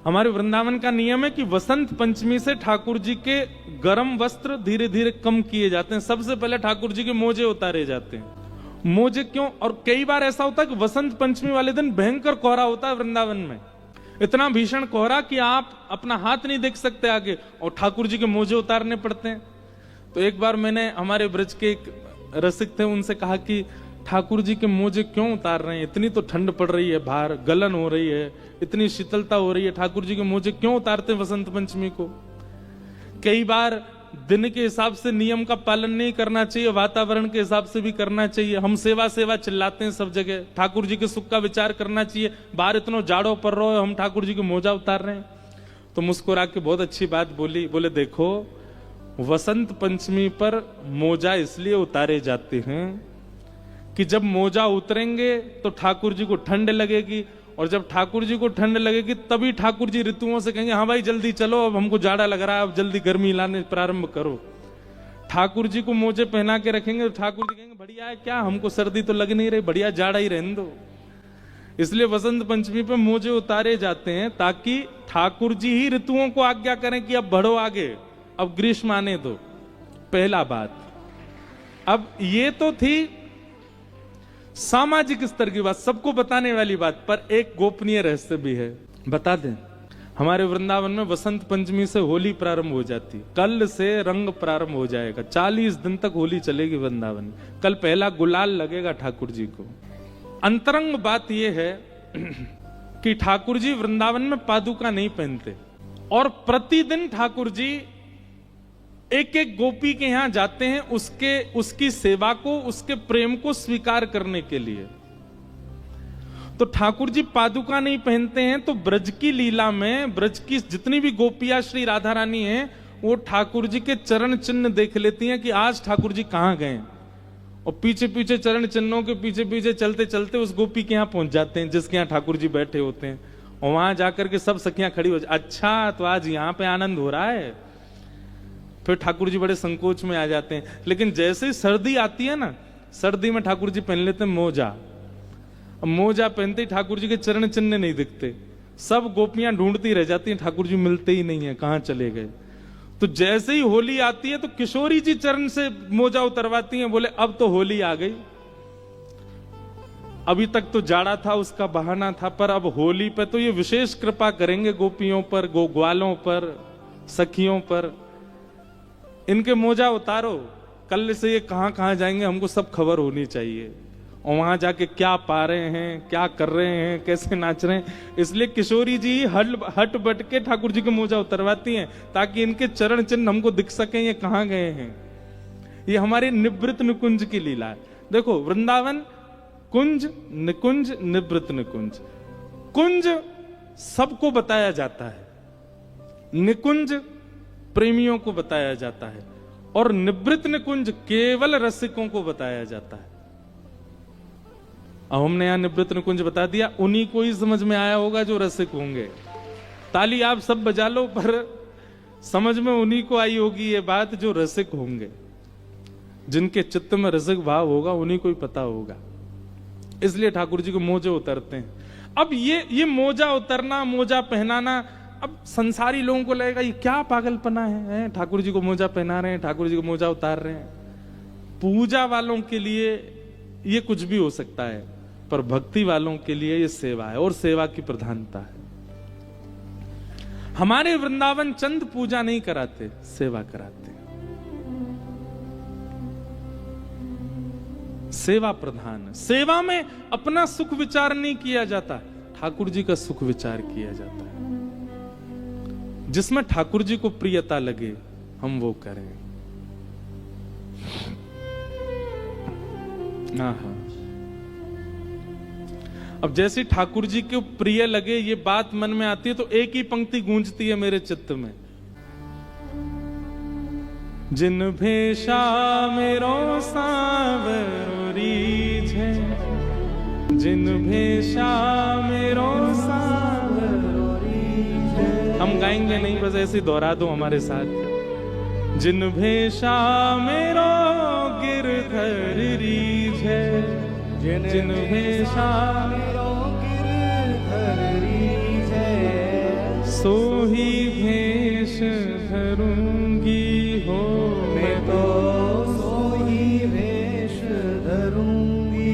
हमारे वृंदावन का नियम है कि वसंत पंचमी से ठाकुर जी के गर्म वस्त्र धीरे धीरे कम किए जाते हैं। सबसे पहले ठाकुर जी के मोजे उतारे जाते हैं। मोजे क्यों? और कई बार ऐसा होता है कि वसंत पंचमी वाले दिन भयंकर कोहरा होता है वृंदावन में, इतना भीषण कोहरा कि आप अपना हाथ नहीं देख सकते आगे, और ठाकुर जी के मोजे उतारने पड़ते हैं। तो एक बार मैंने हमारे ब्रज के एक रसिक थे, उनसे कहा कि ठाकुर जी के मोजे क्यों उतार रहे हैं? इतनी तो ठंड पड़ रही है, बाहर गलन हो रही है, इतनी शीतलता हो रही है, ठाकुर जी के मोजे क्यों उतारते हैं वसंत पंचमी को? कई बार दिन के हिसाब से नियम का पालन नहीं करना चाहिए, वातावरण के हिसाब से भी करना चाहिए। हम सेवा सेवा चिल्लाते हैं सब जगह, ठाकुर जी के सुख का विचार करना चाहिए। बाहर इतना जाड़ो पड़ रहा है, हम ठाकुर जी के मोजा उतार रहे हैं। तो मुस्कुरा के बहुत अच्छी बात बोली, बोले देखो वसंत पंचमी पर मोजा इसलिए उतारे जाते हैं कि जब मोजा उतरेंगे तो ठाकुर जी को ठंड लगेगी, और जब ठाकुर जी को ठंड लगेगी तभी ठाकुर जी ऋतुओं से कहेंगे हाँ भाई जल्दी चलो, अब हमको जाड़ा लग रहा है, अब जल्दी गर्मी लाने प्रारंभ करो। ठाकुर जी को मोजे पहना के रखेंगे तो ठाकुर जी कहेंगे बढ़िया है, क्या हमको सर्दी तो लग नहीं रही, बढ़िया जाड़ा ही रहने दो। इसलिए वसंत पंचमी पे मोजे उतारे जाते हैं ताकि ठाकुर जी ही ऋतुओं को आज्ञा करें कि अब बढ़ो आगे, अब ग्रीष्म आने दो। पहला बात। अब ये तो थी सामाजिक स्तर की बात, सबको बताने वाली बात, पर एक गोपनीय रहस्य भी है, बता दें। हमारे वृंदावन में वसंत पंचमी से होली प्रारंभ हो जाती, कल से रंग प्रारंभ हो जाएगा, 40 दिन तक होली चलेगी वृंदावन में। कल पहला गुलाल लगेगा ठाकुर जी को। अंतरंग बात यह है कि ठाकुर जी वृंदावन में पादुका नहीं पहनते, और प्रतिदिन ठाकुर जी एक एक गोपी के यहां जाते हैं उसकी सेवा को, उसके प्रेम को स्वीकार करने के लिए। तो ठाकुर जी पादुका नहीं पहनते हैं, तो ब्रज की लीला में ब्रज की जितनी भी गोपियां श्री राधा रानी हैं वो ठाकुर जी के चरण चिन्ह देख लेती हैं कि आज ठाकुर जी कहां गए, और पीछे पीछे चरण चिन्हों के पीछे पीछे चलते चलते उस गोपी के यहां पहुंच जाते हैं जिसके यहां ठाकुर जी बैठे होते हैं। और वहां जाकर के सब सखियां खड़ी हो जाती, अच्छा तो आज यहां पे आनंद हो रहा है। फिर ठाकुर जी बड़े संकोच में आ जाते हैं। लेकिन जैसे ही सर्दी आती है ना, सर्दी में ठाकुर जी पहन लेते हैं मोजा। अब मोजा पहनते ही ठाकुर जी के चरण चिन्ह नहीं दिखते, सब गोपियां ढूंढती रह जाती हैं, ठाकुर जी मिलते ही नहीं है, कहां चले गए। तो जैसे ही होली आती है तो किशोरी जी चरण से मोजा उतरवाती हैं, बोले अब तो होली आ गई, अभी तक तो जाड़ा था उसका बहाना था, पर अब होली पे तो ये विशेष कृपा करेंगे गोपियों पर, ग्वालों पर, सखियों पर, इनके मोजा उतारो, कल से ये कहां कहां जाएंगे हमको सब खबर होनी चाहिए, और वहां जाके क्या पा रहे हैं, क्या कर रहे हैं, कैसे नाच रहे हैं। इसलिए किशोरी जी हट बट के ठाकुर जी के मोजा उतरवाती हैं ताकि इनके चरण चिन्ह हमको दिख सके ये कहां गए हैं। ये हमारे निवृत्त निकुंज की लीला है। देखो वृंदावन कुंज निकुंज निवृत्त निकुंज, कुंज सबको बताया जाता है, निकुंज प्रेमियों को बताया जाता है, और निवृत्त निकुंज केवल रसिकों को बताया जाता है। अब हमने यहां निवृत्त निकुंज बता दिया, उन्हीं को ही समझ में आया होगा जो रसिक होंगे। ताली आप सब बजा लो, पर समझ में उन्हीं को आई होगी ये बात जो रसिक होंगे, जिनके चित्त में रसिक भाव होगा उन्हीं को ही पता होगा। इसलिए ठाकुर जी को मोजे उतरते हैं। अब ये मोजा उतरना, मोजा पहनाना, अब संसारी लोगों को लगेगा ये क्या पागलपना है, ठाकुर जी को मोजा पहना रहे हैं, ठाकुर जी को मोजा उतार रहे हैं। पूजा वालों के लिए ये कुछ भी हो सकता है, पर भक्ति वालों के लिए ये सेवा है, और सेवा की प्रधानता है। हमारे वृंदावन चंद पूजा नहीं कराते, सेवा कराते, सेवा प्रधान। सेवा में अपना सुख विचार नहीं किया जाता, ठाकुर जी का सुख विचार किया जाता है। जिसमें ठाकुर जी को प्रियता लगे हम वो करें। हाँ, अब जैसे ठाकुर जी को प्रिय लगे ये बात मन में आती है तो एक ही पंक्ति गूंजती है मेरे चित्त में, जिन भेषा मेरो सावरो रीझ है, जिन भेषा मेरो सावरो रीझ है। हम गाएंगे नहीं, बस ऐसे ही दोहरा दो हमारे साथ। जिन भेषा मेरो गिरधर रीझ है, जिन भेषा मेरो गिरधर रीझ है, सोही भेष धरूंगी हो, मैं तो सोही भेष धरूंगी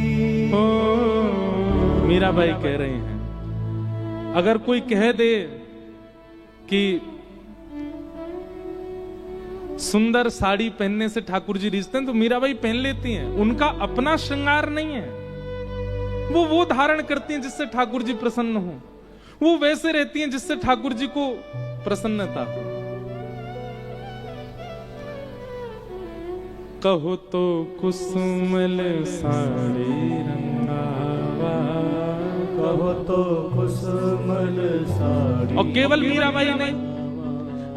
हो। मीराबाई कह रहे हैं, अगर कोई कह दे कि सुंदर साड़ी पहनने से ठाकुर जी रिझते हैं, तो मीराबाई पहन लेती हैं। उनका अपना श्रृंगार नहीं है, वो धारण करती हैं जिससे ठाकुर जी प्रसन्न हो, वो वैसे रहती हैं जिससे ठाकुर जी को प्रसन्नता हो। कहो तो कुसुमल साड़ी रंगावा, कहो तो कुसुमल साड़ी। और केवल मीराबाई नहीं,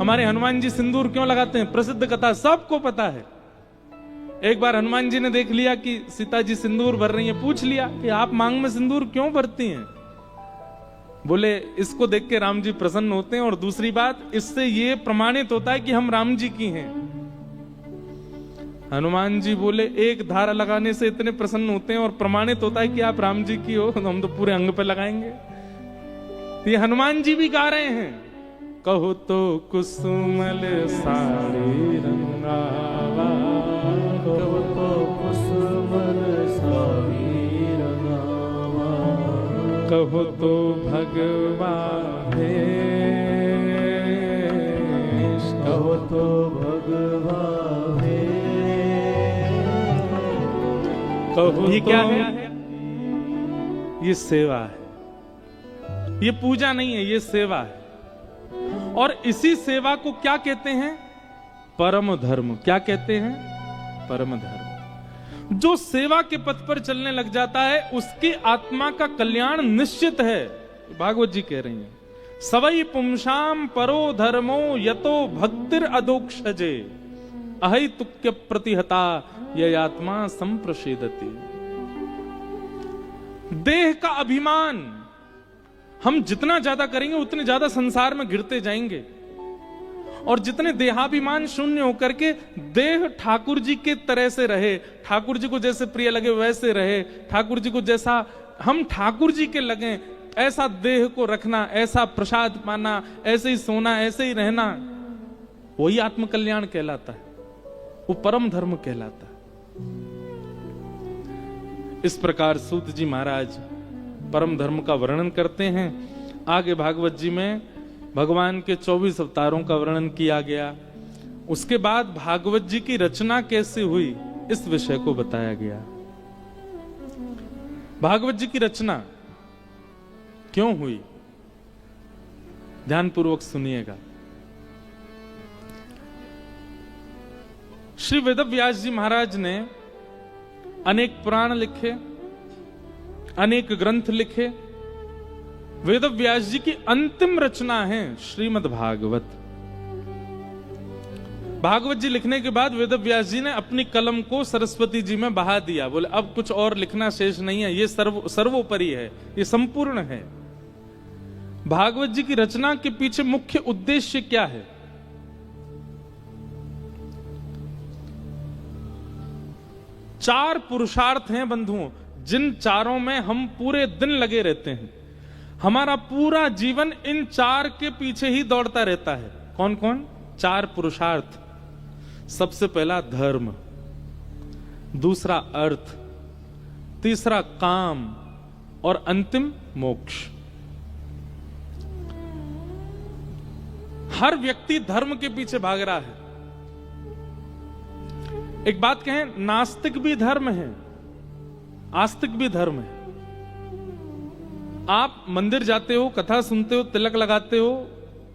हमारे हनुमान जी सिंदूर क्यों लगाते हैं, प्रसिद्ध कथा सबको पता है। एक बार हनुमान जी ने देख लिया कि सीता जी सिंदूर भर रही हैं, पूछ लिया कि आप मांग में सिंदूर क्यों भरती हैं। बोले इसको देख के राम जी प्रसन्न होते हैं, और दूसरी बात, इससे ये प्रमाणित होता है कि हम राम जी की हैं। हनुमान जी बोले एक धारा लगाने से इतने प्रसन्न होते हैं और प्रमाणित होता है कि आप राम जी की हो, तो हम तो पूरे अंग पे लगाएंगे। ये हनुमान जी भी गा रहे हैं, कहो तो कुसुमल साड़ी रंगावा, कहो तो कुसुमल साड़ी रंगावा, कहो तो भगवा भेष, कहो तो भगवा भेष। कहो ये क्या है, ये सेवा है, ये पूजा नहीं है, ये सेवा है। और इसी सेवा को क्या कहते हैं, परम धर्म। क्या कहते हैं, परम धर्म। जो सेवा के पथ पर चलने लग जाता है उसकी आत्मा का कल्याण निश्चित है। भागवत जी कह रही हैं, सवई पुंसाम परो धर्मो यतो भक्तिर अदोक्षजे अहि तुक्य प्रतिहता ये आत्मा संप्रषेदति। देह का अभिमान हम जितना ज्यादा करेंगे उतने ज्यादा संसार में गिरते जाएंगे, और जितने देहाभिमान शून्य होकर के देह ठाकुर जी के तरह से रहे, ठाकुर जी को जैसे प्रिय लगे वैसे रहे, ठाकुर जी को जैसा हम ठाकुर जी के लगे ऐसा देह को रखना, ऐसा प्रसाद पाना, ऐसे ही सोना, ऐसे ही रहना, वही आत्मकल्याण कहलाता है, वो परम धर्म कहलाता है। इस प्रकार सूत जी महाराज परम धर्म का वर्णन करते हैं। आगे भागवत जी में भगवान के 24 अवतारों का वर्णन किया गया। उसके बाद भागवत जी की रचना कैसे हुई इस विषय को बताया गया। भागवत जी की रचना क्यों हुई, ध्यानपूर्वक सुनिएगा। श्री वेदव्यास जी महाराज ने अनेक पुराण लिखे, अनेक ग्रंथ लिखे। वेदव्यास जी की अंतिम रचना है श्रीमद् भागवत। भागवत जी लिखने के बाद वेदव्यास जी ने अपनी कलम को सरस्वती जी में बहा दिया। बोले अब कुछ और लिखना शेष नहीं है, ये सर्वोपरि है, ये संपूर्ण है। भागवत जी की रचना के पीछे मुख्य उद्देश्य क्या है? चार पुरुषार्थ हैं बंधुओं, जिन चारों में हम पूरे दिन लगे रहते हैं। हमारा पूरा जीवन इन चार के पीछे ही दौड़ता रहता है। कौन कौन? चार पुरुषार्थ। सबसे पहला धर्म, दूसरा अर्थ, तीसरा काम और अंतिम मोक्ष। हर व्यक्ति धर्म के पीछे भाग रहा है। एक बात कहें, नास्तिक भी धर्म है, आस्तिक भी धर्म है। आप मंदिर जाते हो, कथा सुनते हो, तिलक लगाते हो,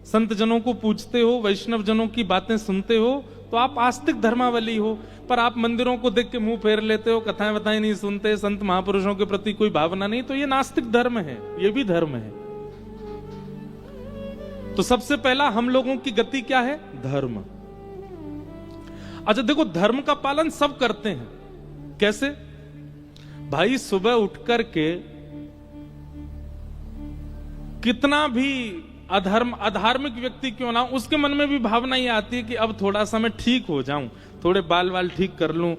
संत जनों को पूछते हो, वैष्णव जनों की बातें सुनते हो, तो आप आस्तिक धर्मावली हो। पर आप मंदिरों को देख के मुंह फेर लेते हो, कथाएं बताएं नहीं सुनते, संत महापुरुषों के प्रति कोई भावना नहीं, तो ये नास्तिक धर्म है, ये भी धर्म है। तो सबसे पहला हम लोगों की गति क्या है? धर्म। अच्छा देखो, धर्म का पालन सब करते हैं। कैसे? भाई सुबह उठ करके कितना भी अधार्मिक व्यक्ति क्यों ना, उसके मन में भी भावना ये आती है कि अब थोड़ा सा मैं ठीक हो जाऊं, थोड़े बाल वाल ठीक कर लूं,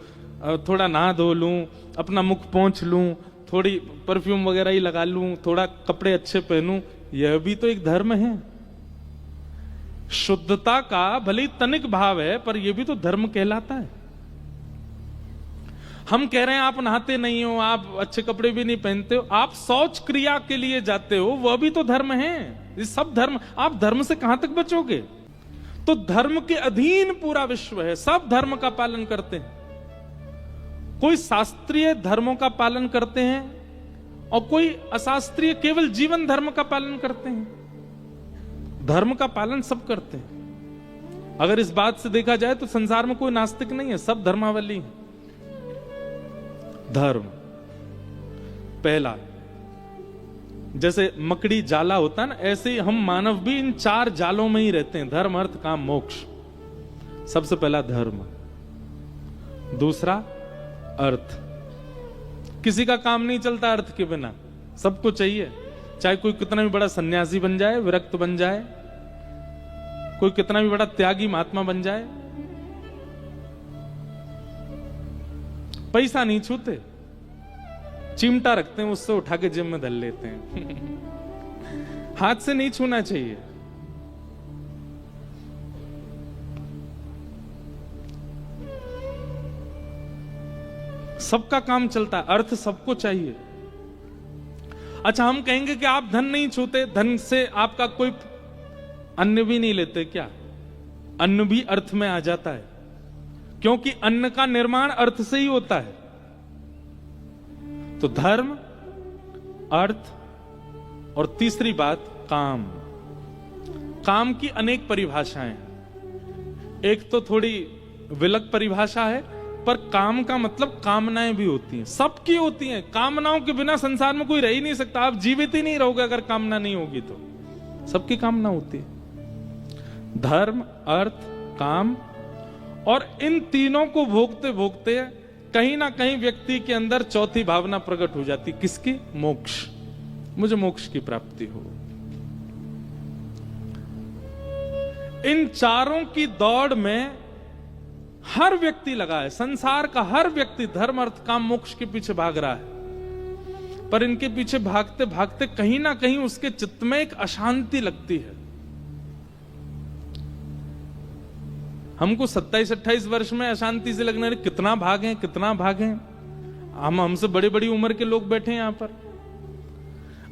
थोड़ा नहा धो लूं, अपना मुख पोंछ लूं, थोड़ी परफ्यूम वगैरह ही लगा लूं, थोड़ा कपड़े अच्छे पहनूं। यह भी तो एक धर्म है। शुद्धता का भले ही तनिक भाव है, पर यह भी तो धर्म कहलाता है। हम कह रहे हैं आप नहाते नहीं हो, आप अच्छे कपड़े भी नहीं पहनते हो, आप शौच क्रिया के लिए जाते हो, वह भी तो धर्म है। ये सब धर्म, आप धर्म से कहां तक बचोगे? तो धर्म के अधीन पूरा विश्व है, सब धर्म का पालन करते हैं। कोई शास्त्रीय धर्मों का पालन करते हैं और कोई अशास्त्रीय केवल जीवन धर्म का पालन करते हैं। धर्म का पालन सब करते हैं। अगर इस बात से देखा जाए तो संसार में कोई नास्तिक नहीं है, सब धर्मावली है। धर्म पहला, जैसे मकड़ी जाला होता है ना, ऐसे ही हम मानव भी इन 4 जालों में ही रहते हैं, धर्म अर्थ काम मोक्ष। सबसे पहला धर्म, दूसरा अर्थ। किसी का काम नहीं चलता अर्थ के बिना, सबको चाहिए। चाहे कोई कितना भी बड़ा सन्यासी बन जाए, विरक्त बन जाए, कोई कितना भी बड़ा त्यागी महात्मा बन जाए, पैसा नहीं छूते, चिमटा रखते हैं, उससे उठा के जेब में धर लेते हैं। हाथ से नहीं छूना चाहिए। सबका काम चलता है, अर्थ सबको चाहिए। अच्छा, हम कहेंगे कि आप धन नहीं छूते, धन से आपका कोई अन्न भी नहीं लेते क्या? अन्न भी अर्थ में आ जाता है, क्योंकि अन्न का निर्माण अर्थ से ही होता है। तो धर्म, अर्थ और तीसरी बात काम। काम की अनेक परिभाषाएं, एक तो थोड़ी विलग परिभाषा है, पर काम का मतलब कामनाएं भी होती हैं, सबकी होती हैं। कामनाओं के बिना संसार में कोई रह ही नहीं सकता, आप जीवित ही नहीं रहोगे अगर कामना नहीं होगी तो। सबकी कामना होती है। धर्म, अर्थ, काम, और इन तीनों को भोगते भोगते कहीं ना कहीं व्यक्ति के अंदर चौथी भावना प्रकट हो जाती, किसकी? मोक्ष। मुझे मोक्ष की प्राप्ति हो। इन चारों की दौड़ में हर व्यक्ति लगा है, संसार का हर व्यक्ति धर्म, अर्थ, काम, मोक्ष के पीछे भाग रहा है। पर इनके पीछे भागते भागते कहीं ना कहीं उसके चित्त में एक अशांति लगती है। हमको 27-28 वर्ष में अशांति से लगने, कितना भागें कितना भागें। हमसे बड़ी बड़ी उम्र के लोग बैठे हैं यहां पर।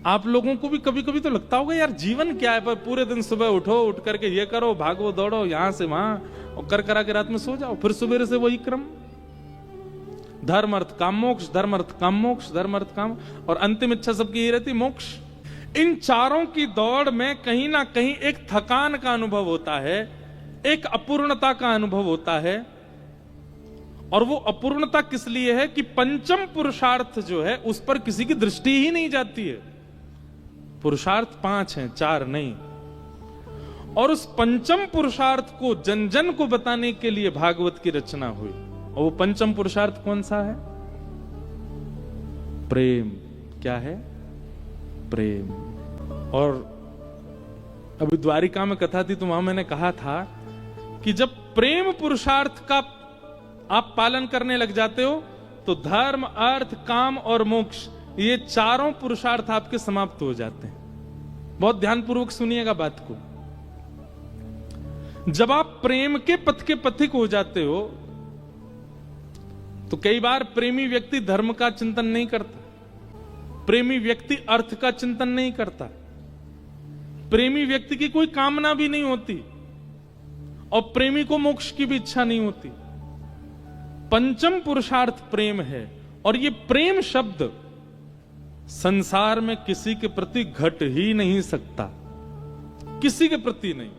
आप लोगों को भी कभी कभी तो लगता होगा यार जीवन क्या है, पर पूरे दिन सुबह उठो, उठ करके ये करो, भागो दौड़ो यहां से वहां, और कर करा के रात में सो जाओ, फिर सुबह से वही क्रम। धर्म अर्थ काम मोक्ष, धर्म अर्थ काम मोक्ष, धर्म अर्थ काम, और अंतिम इच्छा सबकी यही रहती, मोक्ष। इन चारों की दौड़ में कहीं ना कहीं एक थकान का अनुभव होता है, एक अपूर्णता का अनुभव होता है। और वो अपूर्णता किस लिए है कि पंचम पुरुषार्थ जो है उस पर किसी की दृष्टि ही नहीं जाती है। पुरुषार्थ 5 हैं, 4 नहीं। और उस पंचम पुरुषार्थ को जन जन को बताने के लिए भागवत की रचना हुई। और वो पंचम पुरुषार्थ कौन सा है? प्रेम। क्या है? प्रेम। और अभी द्वारिका में कथा थी तो वहां मैंने कहा था कि जब प्रेम पुरुषार्थ का आप पालन करने लग जाते हो तो धर्म, अर्थ, काम और मोक्ष, ये चारों पुरुषार्थ आपके समाप्त हो जाते हैं। बहुत ध्यानपूर्वक सुनिएगा बात को। जब आप प्रेम के पथ के पथिक हो जाते हो तो कई बार प्रेमी व्यक्ति धर्म का चिंतन नहीं करता, प्रेमी व्यक्ति अर्थ का चिंतन नहीं करता, प्रेमी व्यक्ति की कोई कामना भी नहीं होती, और प्रेमी को मोक्ष की भी इच्छा नहीं होती। पंचम पुरुषार्थ प्रेम है, और ये प्रेम शब्द संसार में किसी के प्रति घट ही नहीं सकता, किसी के प्रति नहीं।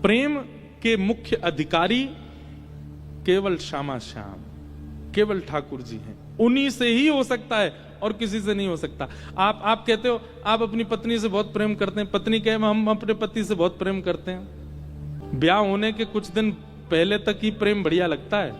प्रेम के मुख्य अधिकारी केवल श्यामा श्याम, केवल ठाकुर जी हैं। उन्हीं से ही हो सकता है और किसी से नहीं हो सकता। आप कहते हो आप अपनी पत्नी से बहुत प्रेम करते हैं, पत्नी कहे हम अपने पति से बहुत प्रेम करते हैं। ब्याह होने के कुछ दिन पहले तक ही प्रेम बढ़िया लगता है,